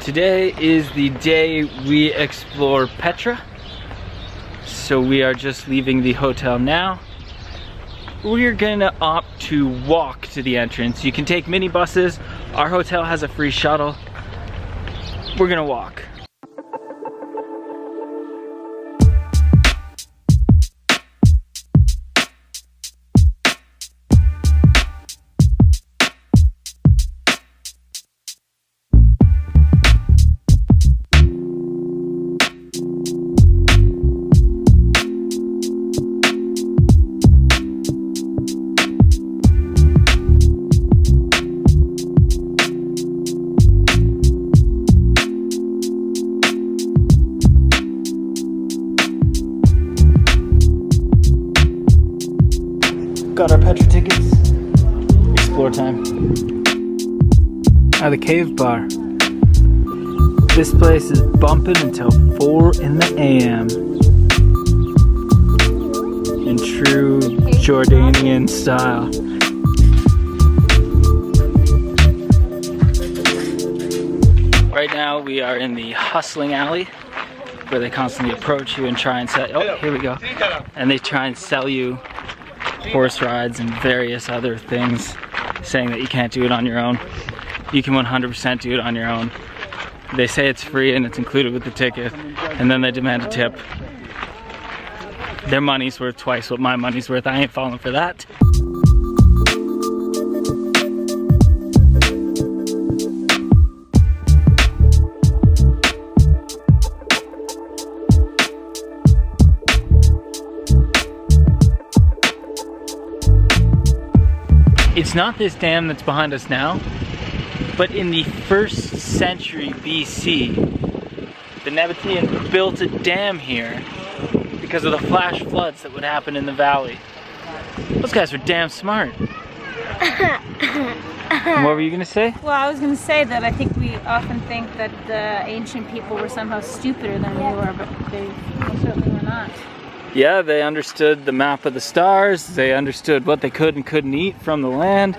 Today is the day we explore Petra. So we are just leaving the hotel now. We're gonna opt to walk to the entrance. You can take minibuses. Our hotel has a free shuttle. We're gonna walk. Got our Petra tickets. Explore time. The cave bar. This place is bumping until 4 in the AM. In true Jordanian style. Right now we are in the hustling alley where they constantly approach you and try and sell. Oh, here we go. And they try and sell you horse rides and various other things, saying that you can't do it on your own. You can 100% do it on your own. They say it's free and it's included with the ticket, and then they demand a tip. Their money's worth twice what my money's worth. I ain't falling for that. It's not this dam that's behind us now, but in the 1st century BC, the Nabateans built a dam here because of the flash floods that would happen in the valley. Those guys were damn smart. And what were you gonna say? Well, I was gonna say that I think we often think that the ancient people were somehow stupider than we were, but they certainly were not. Yeah, they understood the map of the stars. They understood what they could and couldn't eat from the land.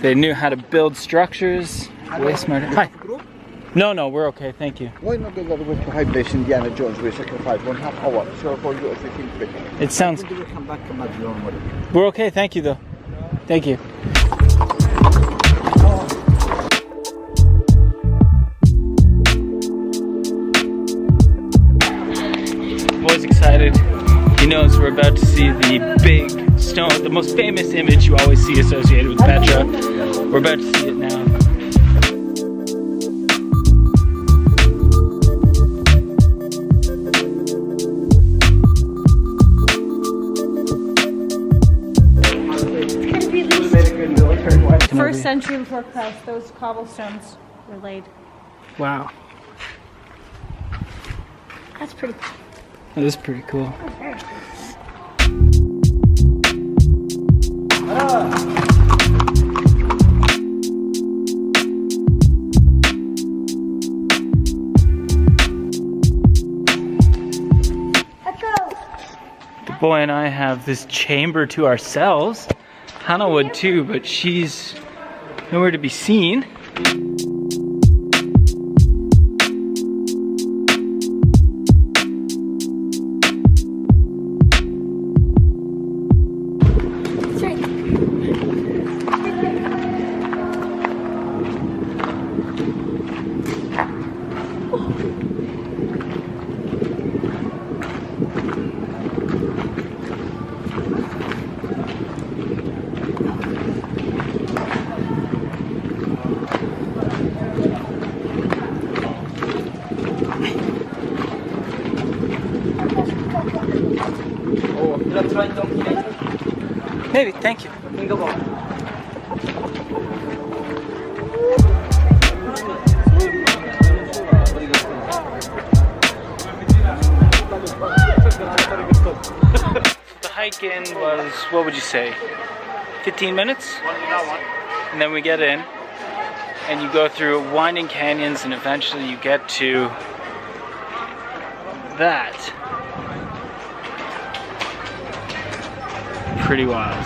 They knew how to build structures. Way smarter. Hi. No, we're okay, thank you. Why not go the way to high place Indiana Jones where sacrifice 1/2 hour? So for you everything quick. It sounds. Come back normally. We're okay, thank you though. Thank you. Boy's excited. He knows we're about to see the big stone, the most famous image you always see associated with Petra. We're about to see it now. First century before Christ, those cobblestones were laid. Wow. That's pretty cool. That is pretty cool. The boy and I have this chamber to ourselves. Hannah would too, but she's nowhere to be seen. Maybe, thank you. The hike in was, what would you say, 15 minutes? And then we get in, and you go through winding canyons, and eventually you get to that. Pretty wild.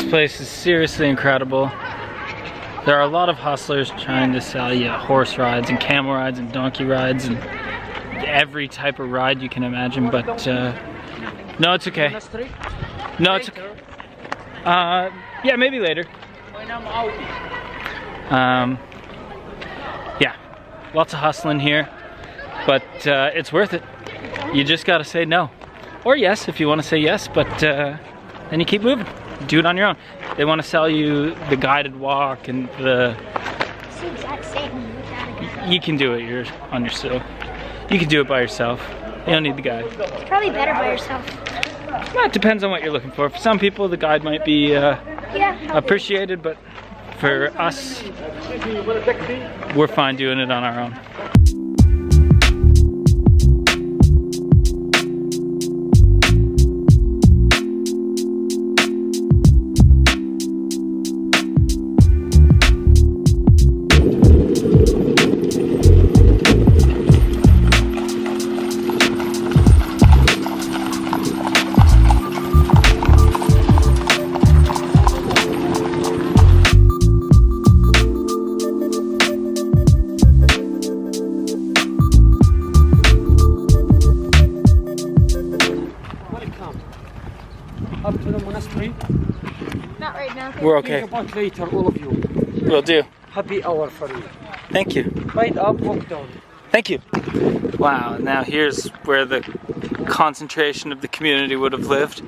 place is seriously incredible. There are a lot of hustlers trying to sell you horse rides and camel rides and donkey rides and every type of ride you can imagine, but no, it's okay. No, it's okay. Yeah, maybe later. Yeah, lots of hustling here, but it's worth it. You just gotta say no. Or yes, if you want to say yes, but then you keep moving. Do it on your own. They want to sell you the guided walk and the... It's the exact same. You can do it on yourself. You can do it by yourself. You don't need the guide. It's probably better by yourself. Well, it depends on what you're looking for. For some people, the guide might be appreciated, but for us, we're fine doing it on our own. Up to the monastery. Not right now. We're okay. Think about later, all of you. Will do. Happy hour for you. Thank you. Right up, walk down. Thank you. Wow, now here's where the concentration of the community would have lived.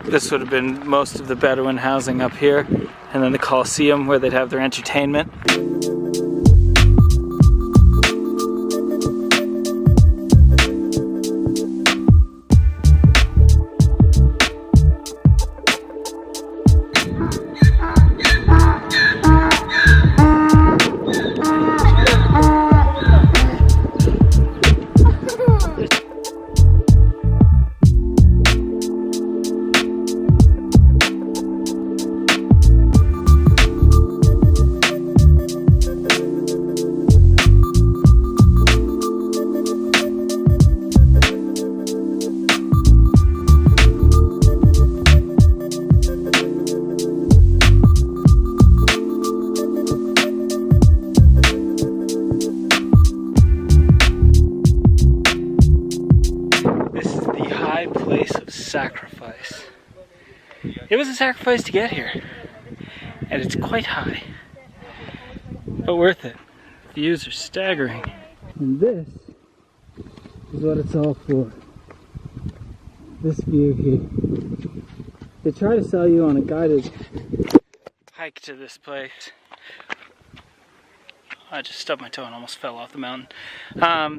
This would have been most of the Bedouin housing up here, and then the Colosseum where they'd have their entertainment. Sacrifice. It was a sacrifice to get here, and it's quite high, but worth it. Views are staggering. And this is what it's all for. This view here. They try to sell you on a guided hike to this place. I just stubbed my toe and almost fell off the mountain.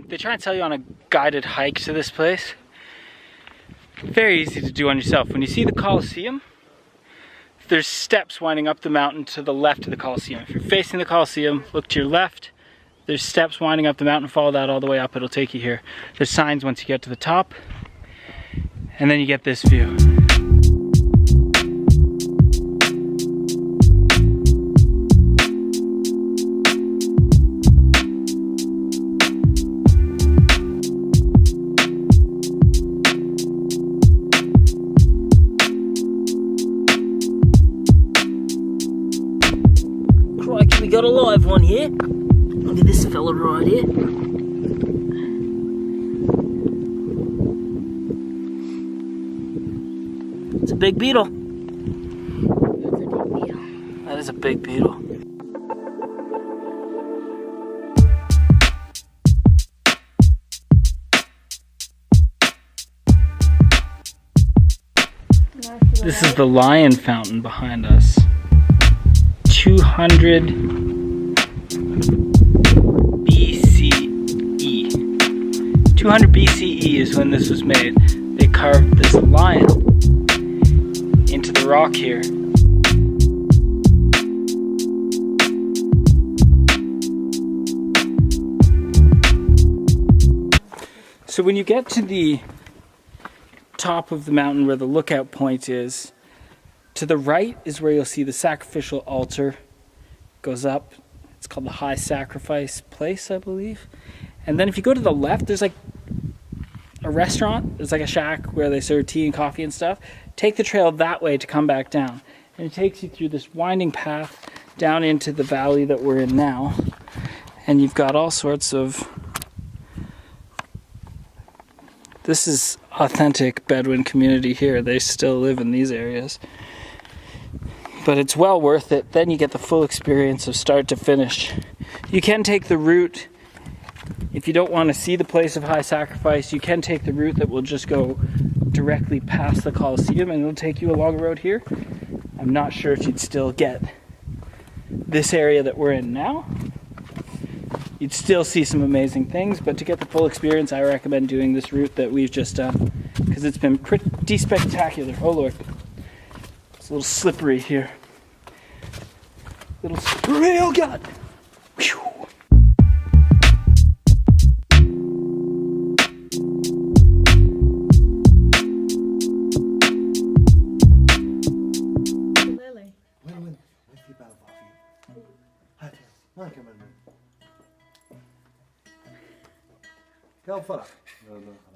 They try and sell you on a guided hike to this place. Very easy to do on yourself. When you see the Colosseum, there's steps winding up the mountain to the left of the Colosseum. If you're facing the Colosseum, look to your left. There's steps winding up the mountain. Follow that all the way up. It'll take you here. There's signs once you get to the top. And then you get this view. We got a live one here. Look at this fella right here. It's a big beetle. That's a big beetle. That is a big beetle. This is the lion fountain behind us. 200 BCE. 200 BCE is when this was made. They carved this lion into the rock here. So when you get to the top of the mountain where the lookout point is, to the right is where you'll see the sacrificial altar goes up. It's called the High Sacrifice Place, I believe. And then if you go to the left, there's like a restaurant. There's like a shack where they serve tea and coffee and stuff. Take the trail that way to come back down. And it takes you through this winding path down into the valley that we're in now. And you've got all sorts of... This is authentic Bedouin community here. They still live in these areas. But it's well worth it. Then you get the full experience of start to finish. You can take the route, if you don't want to see the place of high sacrifice, you can take the route that will just go directly past the Colosseum and it'll take you along a road here. I'm not sure if you'd still get this area that we're in now. You'd still see some amazing things, but to get the full experience, I recommend doing this route that we've just done because it's been pretty spectacular. Oh Lord, it's a little slippery here. Little slippery, oh God! Whew. Go for it.